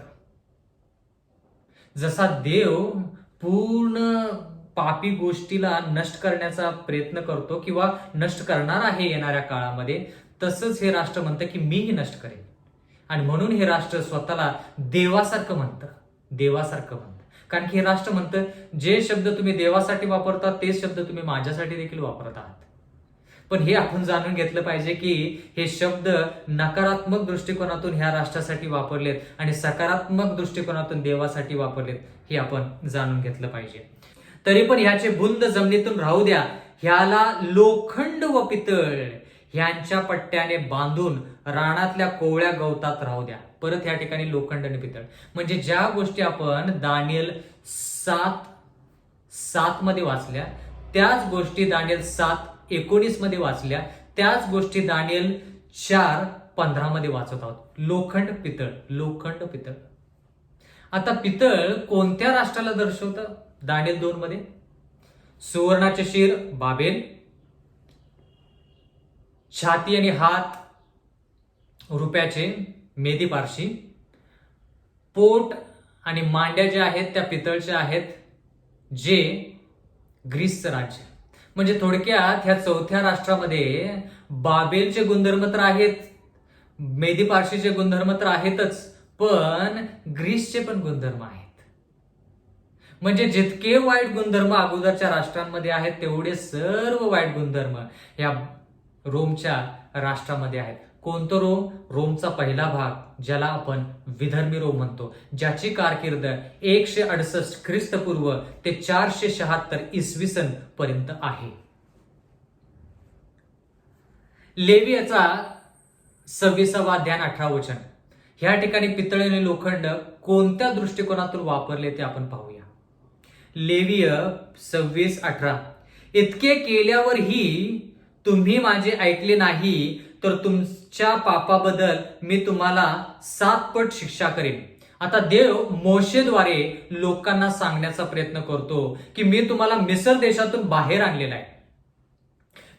जसा देव पूर्ण पापी गोष्टीला नष्ट करण्याचा प्रयत्न करतो किंवा नष्ट करणार आहे येणाऱ्या काळामध्ये, तसंच हे राष्ट्र म्हणतं की मीही नष्ट करेन. आणि म्हणून हे राष्ट्र स्वतःला देवासारखं म्हणतं. कारण की हे राष्ट्र म्हणतं जे शब्द तुम्ही देवासाठी वापरता तेच शब्द तुम्ही माझ्यासाठी देखील वापरत आहात. पण हे आपण जाणून घेतलं पाहिजे की हे शब्द नकारात्मक दृष्टिकोनातून ह्या राष्ट्रासाठी वापरलेत आणि सकारात्मक दृष्टिकोनातून देवासाठी वापरलेत, हे आपण जाणून घेतलं पाहिजे. तरी पण ह्याचे बुंद जमिनीतून राहू द्या, ह्याला लोखंड व पितळ ह्यांच्या पट्ट्याने बांधून रानातल्या कोवळ्या गवतात राहू द्या. परत ह्या ठिकाणी लोखंड आणि पितळ म्हणजे ज्या गोष्टी आपण दानिएल 7:7 मध्ये वाचल्या, त्याच गोष्टी दानिएल 7:19 मध्ये वाचल्या, त्याच गोष्टी दानिएल 4:15 मध्ये वाचत आहोत. लोखंड पितळ, लोखंड पितळ. आता पितळ कोणत्या राष्ट्राला दर्शवतं? दानिएल 2 मध्ये सुवर्णाचे शिर बाबेल, छाती आणि हात रुपयाचे मेदी पारशी, पोट आणि मांड्या ज्या आहेत त्या पितळच्या आहेत, जे ग्रीसचं राज्य. म्हणजे थोडक्यात ह्या चौथ्या राष्ट्रामध्ये बाबेलचे गुणधर्म तर आहेत, मेदी पारशीचे गुणधर्म तर आहेतच, पण ग्रीसचे पण गुणधर्म आहेत. म्हणजे जितके वाईट गुणधर्म अगोदरच्या राष्ट्रांमध्ये आहेत, तेवढे सर्व वाईट गुणधर्म या रोमच्या राष्ट्रामध्ये आहेत. कोणतं रोम? रोमचा पहिला भाग, ज्याला आपण विधर्मी रोम म्हणतो, ज्याची कारकीर्द 168 ख्रिस्तपूर्व ते 476 इसवी सन पर्यंत आहे. लेवियाचा 26वा अध्याय 18 वचन. ह्या ठिकाणी पितळ आणि लोखंड कोणत्या दृष्टिकोनातून वापरले ते आपण पाहूया. लेवीय 26:18. इतके केल्यावरही तुम्ही माझे ऐकले नाही, तर तुमच्या पापाबद्दल मी तुम्हाला 7 पट शिक्षा करेन. आता देव मोशेद्वारे लोकांना सांगण्याचा प्रयत्न करतो की मी तुम्हाला मिस्र देशातून बाहेर आणलेला आहे,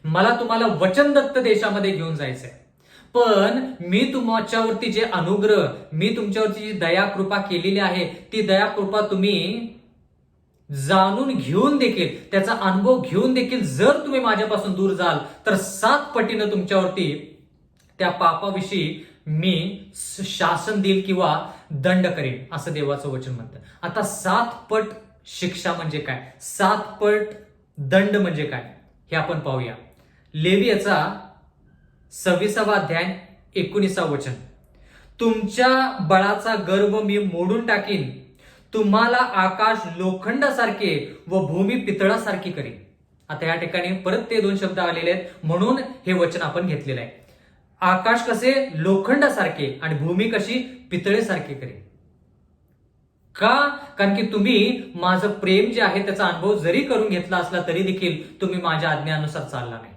मला तुम्हाला वचनदत्त देशामध्ये घेऊन जायचंय, पण मी तुमच्यावरती जे अनुग्रह, मी तुमच्यावरती जी दया कृपा केलेली आहे, ती दया कृपा तुम्ही जाणून घेऊन देखील, त्याचा अनुभव घेऊन देखील जर तुम्ही माझ्यापासून दूर जाल, तर 7 पटीनं तुमच्यावरती त्या पापाविषयी मी शासन देईल किंवा दंड करेन, असं देवाचं वचन म्हणतं. आता 7 पट शिक्षा म्हणजे काय, 7 पट दंड म्हणजे काय, हे आपण पाहूया. लेवियाचा 26वा अध्याय 19 वचन. तुमच्या बळाचा गर्व मी मोडून टाकीन, तुम्हाला आकाश लोखंडासारखे व भूमी पितळासारखी करेन. आता या ठिकाणी परत ते 2 शब्द आलेले आहेत, म्हणून हे वचन आपण घेतलेलं आहे. आकाश कसे? लोखंडासारखे, आणि भूमी कशी? पितळेसारखी करेन. का? कारण की तुम्ही माझं प्रेम जे आहे त्याचा अनुभव जरी करून घेतला असला तरी देखील तुम्ही माझ्या आज्ञानुसार चालला नाही.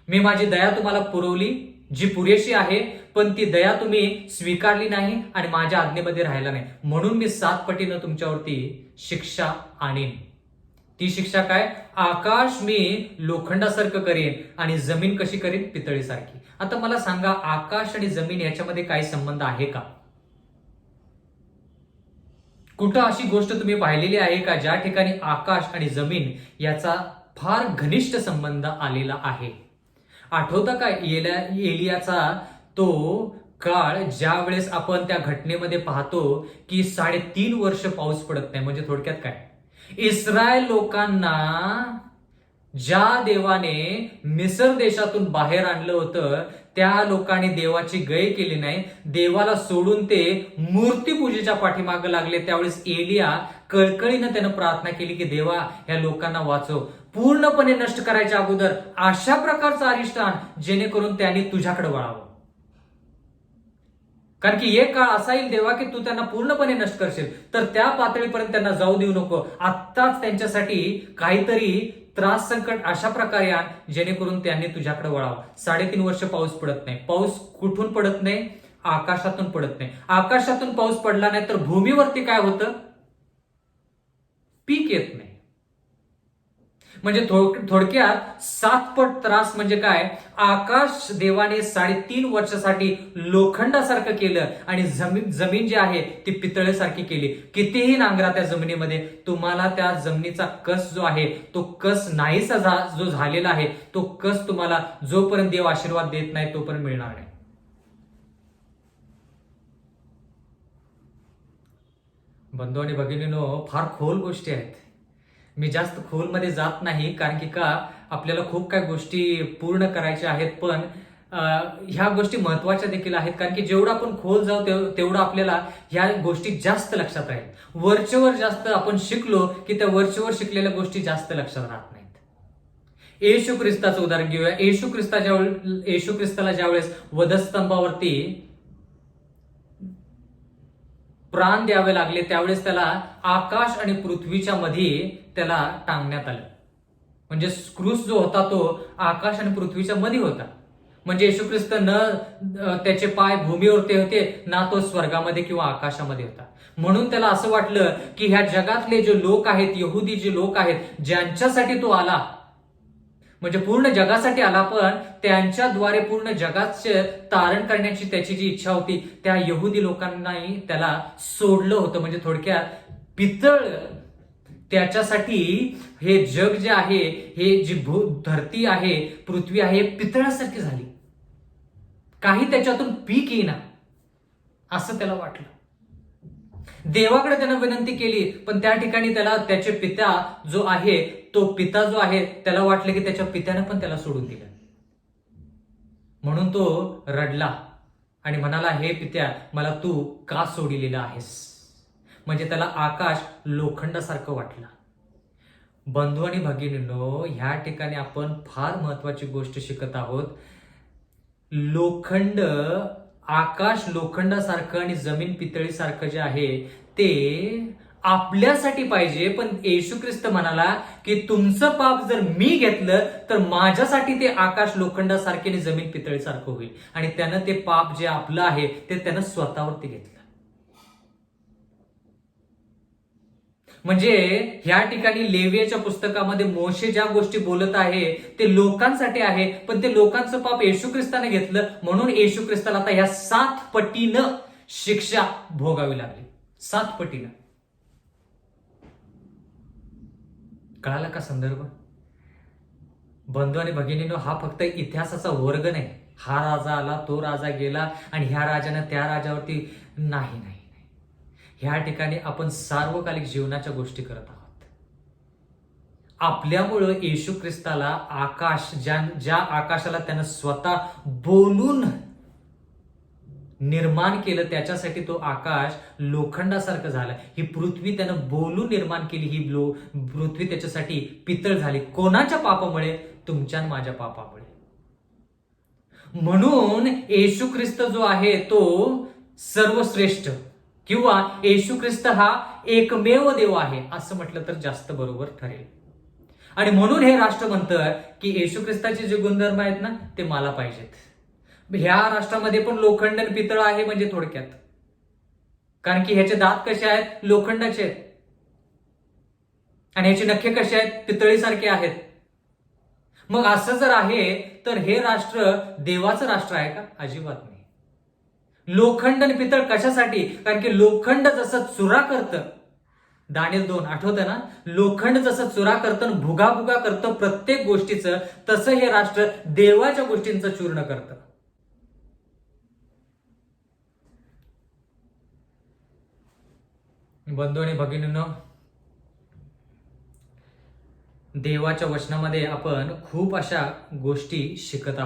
मी माझी दया तुम्हाला पुरवली, जी पुरेशी आहे, पण ती दया तुम्ही स्वीकारली नाही आणि माझ्या आज्ञेमध्ये राहिला नाही, म्हणून मी 7 पटीनं तुमच्यावरती शिक्षा आणीन. ती शिक्षा काय? आकाश मी लोखंडासारखं करेन आणि जमीन कशी करेन? पितळीसारखी. आता मला सांगा, आकाश आणि जमीन याच्यामध्ये काही संबंध आहे का? कुठं अशी गोष्ट तुम्ही पाहिलेली आहे का ज्या ठिकाणी आकाश आणि जमीन याचा फार घनिष्ठ संबंध आलेला आहे? आठवतं का एलियाचा तो काळ, ज्या वेळेस आपण त्या घटनेमध्ये पाहतो की 3.5 वर्ष पाऊस पडत नाही. म्हणजे थोडक्यात काय, इस्रायल लोकांना ज्या देवाने मिस्र देशातून बाहेर आणलं होतं, त्या लोकांनी देवाची गय केली नाही, देवाला सोडून ते मूर्तीपूजेच्या पाठीमागे लागले. त्यावेळेस एलिया कळकळीनं त्यानं प्रार्थना केली की देवा, या लोकांना वाचव, पूर्णपणे नष्ट करायच्या अगोदर अशा प्रकारचं अरिष्ट आण जेणेकरून त्यांनी तुझ्याकडे वळावं. कारण की एक काळ असा येईल देवा की तू त्यांना पूर्णपणे नष्ट करशील, तर त्या पातळीपर्यंत त्यांना जाऊ देऊ नको. आत्ताच त्यांच्यासाठी काहीतरी त्रास संकट अशा प्रकारे आण जेणेकरून त्यांनी तुझ्याकडे वळावं. 3.5 वर्ष पाऊस पडत नाही. पाऊस कुठून पडत नाही? आकाशातून पडत नाही. आकाशातून पाऊस पडला नाही तर भूमीवरती काय होतं? पीक येत नाही. म्हणजे थोडक्यात 7 पट त्रास म्हणजे काय? आकाश देवाने 3.5 वर्षासाठी लोखंडासारखं केलं आणि जमीन जी आहे ती पितळेसारखी केली. कितीही नांगरा त्या जमिनीमध्ये, तुम्हाला त्या जमिनीचा कस जो आहे तो कस नाहीसा जो झालेला आहे, तो कस तुम्हाला जोपर्यंत देव आशीर्वाद देत नाही तोपर्यंत मिळणार नाही. बंधू आणि भगिनींनो, फार खोल गोष्टी आहेत. मी जास्त खोलमध्ये जात नाही, कारण की का आपल्याला खूप काही गोष्टी पूर्ण करायच्या आहेत, पण ह्या गोष्टी महत्वाच्या देखील आहेत, कारण की जेवढं आपण खोल जाऊ तेवढं आपल्याला ह्या गोष्टी जास्त लक्षात राहील. वरचेवर जास्त आपण शिकलो की त्या वरचेवर शिकलेल्या गोष्टी जास्त लक्षात राहत नाहीत. येशू ख्रिस्ताचं उदाहरण घेऊया. येशू ख्रिस्ताला ज्यावेळेस वधस्तंभावरती प्राण द्यावे लागले त्यावेळेस त्याला आकाश आणि पृथ्वीच्या मध्ये त्याला टांगण्यात आलं. म्हणजे क्रूस जो होता तो आकाश आणि पृथ्वीच्या मध्ये होता. म्हणजे येशू ख्रिस्त न त्याचे पाय भूमीवरती होते, ना तो स्वर्गामध्ये किंवा आकाशामध्ये होता. म्हणून त्याला असं वाटलं की ह्या जगातले जे लोक आहेत, यहुदी जे लोक आहेत, ज्यांच्यासाठी तो आला, म्हणजे पूर्ण जगासाठी आला, पण त्यांच्याद्वारे पूर्ण जगाचे तारण करण्याची त्याची जी इच्छा होती, त्या यहुदी लोकांनाही त्याला सोडलं होतं. म्हणजे थोडक्यात पितळ त्याच्यासाठी हे जग जे आहे, हे जी धरती आहे, पृथ्वी आहे, पितळासारखी झाली. काही त्याच्यातून पीक येईना असं त्याला वाटलं. देवाकडे त्यानं विनंती केली, पण त्या ठिकाणी त्याला त्याचे पिता जो आहे, तो पिता जो आहे, त्याला वाटलं की त्याच्या पित्यानं पण त्याला सोडून दिलं. म्हणून तो रडला आणि म्हणाला, हे पित्या, मला तू का सोडिलेला आहेस? म्हणजे त्याला आकाश लोखंडासारखं वाटलं. बंधू आणि भगिनींनो, ह्या ठिकाणी आपण फार महत्वाची गोष्ट शिकत आहोत. लोखंड, आकाश लोखंडासारखं आणि जमीन पितळीसारखं जे आहे ते आपल्यासाठी पाहिजे, पण येशू ख्रिस्त म्हणाला की तुमचं पाप जर मी घेतलं तर माझ्यासाठी ते आकाश लोखंडासारखे आणि जमीन पितळीसारखं होईल. आणि त्यानं ते पाप जे आपलं आहे ते त्यानं स्वतःवरती घेतलं. म्हणजे ह्या ठिकाणी लेवियाच्या पुस्तकामध्ये मोशे ज्या गोष्टी बोलत आहे ते लोकांसाठी आहे, पण ते लोकांचं पाप येशू ख्रिस्ताने घेतलं. म्हणून येशू ख्रिस्ताला आता ह्या 7 पटीनं शिक्षा भोगावी लागली. 7 पटीनं. कळाला का संदर्भ? बंधू आणि भगिनींनो, हा फक्त इतिहासाचा वर्ग नाही. हा राजा आला, तो राजा गेला आणि ह्या राजानं त्या राजावरती नाही. ह्या ठिकाणी आपण सार्वकालिक जीवनाच्या गोष्टी करत आहोत. आपल्यामुळं येशू ख्रिस्ताला आकाश, ज्या आकाशाला त्यानं स्वतः बोलून निर्माण केलं, त्याच्यासाठी तो आकाश लोखंडासारखं झाला. ही पृथ्वी त्यानं बोलून निर्माण केली, ही पृथ्वी त्याच्यासाठी पितळ झाली. कोणाच्या पापामुळे? तुमच्या आणि माझ्या पापामुळे. म्हणून येशू ख्रिस्त जो आहे तो सर्वश्रेष्ठ, किंवा येशू ख्रिस्त हा एकमेव देव आहे असं म्हटलं तर जास्त बरोबर ठरेल. आणि म्हणून हे राष्ट्र म्हणतं की येशू ख्रिस्ताचे जे गुणधर्म आहेत ना ते मला पाहिजेत. ह्या राष्ट्रामध्ये पण लोखंड आणि पितळ आहे, म्हणजे थोडक्यात, कारण की ह्याचे दात कसे आहेत? लोखंडाचे आहेत. आणि ह्याचे नखे कसे आहेत? पितळीसारखे आहेत. मग असं जर आहे तर हे राष्ट्र देवाचं राष्ट्र आहे का? अजिबात नाही. लोखंड आणि पितळ कशासाठी? कारण की लोखंड जसं चुरा करतं, दानिएल 2 आठवतं ना, लोखंड जसं चुरा करतं, भुगा करतं प्रत्येक गोष्टीचं, तसं हे राष्ट्र देवाच्या गोष्टींचं चूर्ण करतं. बंधू आणि भगिनींनो, देवाच्या वचनामध्ये आपण खूप अशा गोष्टी शिकत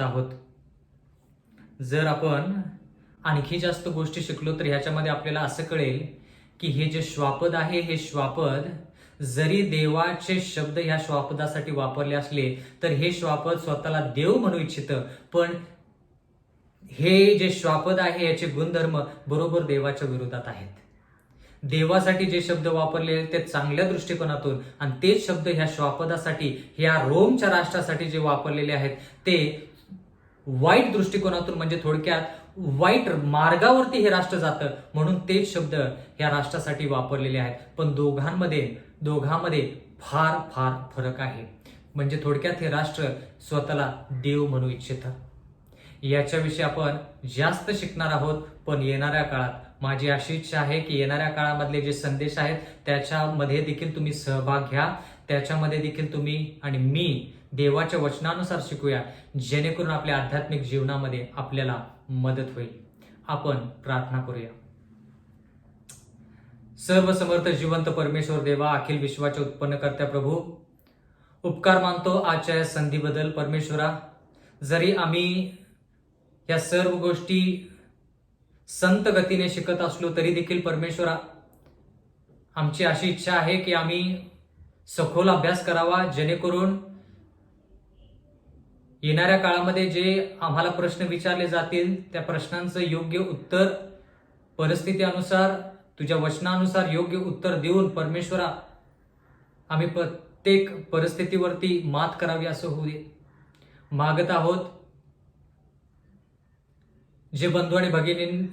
आहोत. जर आपण आणखी जास्त गोष्टी शिकलो तर ह्याच्यामध्ये आपल्याला असं कळेल की हे जे श्वापद आहे, हे श्वापद जरी देवाचे शब्द ह्या श्वापदासाठी वापरले असले तर हे श्वापद स्वतःला देव म्हणू इच्छितं, पण हे जे श्वापद आहे याचे गुणधर्म बरोबर देवाच्या विरोधात आहेत. देवासाठी जे शब्द वापरले ते चांगल्या दृष्टिकोनातून, आणि तेच शब्द ह्या श्वापदासाठी, ह्या रोमच्या राष्ट्रासाठी जे वापरलेले आहेत ते वाईट दृष्टिकोनातून, म्हणजे थोडक्यात वाईट मार्गावरती हे राष्ट्र जातं, म्हणून तेच शब्द ह्या राष्ट्रासाठी वापरलेले आहेत. पण दोघांमध्ये फार फार फरक आहे. म्हणजे थोडक्यात हे राष्ट्र स्वतःला देव म्हणू इच्छितं. याच्याविषयी आपण जास्त शिकणार आहोत. पण येणाऱ्या काळात माझी अशी इच्छा आहे की येणाऱ्या काळामधले जे संदेश आहेत त्याच्यामध्ये देखील तुम्ही सहभाग घ्या. त्याच्यामध्ये देखील तुम्ही आणि मी देवाच्या वचनानुसार शिकूया, जेणेकरून आपल्या आध्यात्मिक जीवनामध्ये आपल्याला मदत होईल. आपण प्रार्थना करूया. सर्व समर्थ जिवंत परमेश्वर देवा, अखिल विश्वाचे उत्पन्नकर्त्या प्रभू, उपकार मानतो आजच्या या संधीबद्दल परमेश्वरा. जरी आम्ही या सर्व गोष्टी संत गतीने शिकत असलो तरी देखील परमेश्वरा, आमची अशी इच्छा आहे की आम्ही सखोल अभ्यास करावा, जेणेकरून येणाऱ्या काळामध्ये जे आम्हाला प्रश्न विचारले जातील त्या प्रश्नांचं योग्य उत्तर परिस्थितीनुसार, तुझ्या वचनानुसार योग्य उत्तर देऊन परमेश्वरा आम्ही प्रत्येक परिस्थितीवरती मात करावी असं होऊ दे. मागत आहोत जे बंधू आणि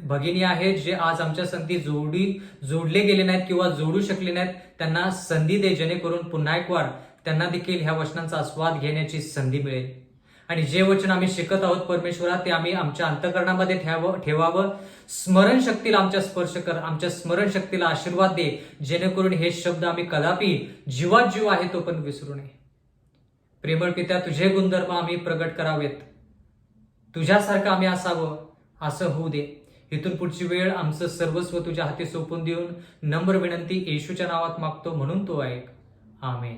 भगिनी आहेत, जे आज आमच्या संधी जोडले गेले नाहीत किंवा जोडू शकले नाहीत, त्यांना संधी दे, जेणेकरून पुन्हा एक वार त्यांना देखील ह्या वचनांचा आस्वाद घेण्याची संधी मिळेल. आणि जे वचन आम्ही शिकत आहोत परमेश्वरा, ते आम्ही आमच्या अंतःकरणामध्ये ठेवावं. स्मरणशक्तीला आमच्या स्पर्श कर, आमच्या स्मरणशक्तीला आशीर्वाद दे, जेणेकरून हे शब्द आम्ही कदापि जीवात जीव आहे तो पण विसरू नये. प्रेमळ पित्या, तुझे गुणधर्म आम्ही प्रगट करावेत, तुझ्यासारखं आम्ही असावं असं होऊ दे. इथून पुढची वेळ आमचं सर्वस्व तुझ्या हाती सोपून देऊन नम्र विनंती येशूच्या नावात मागतो, म्हणून तो ऐक. आमेन.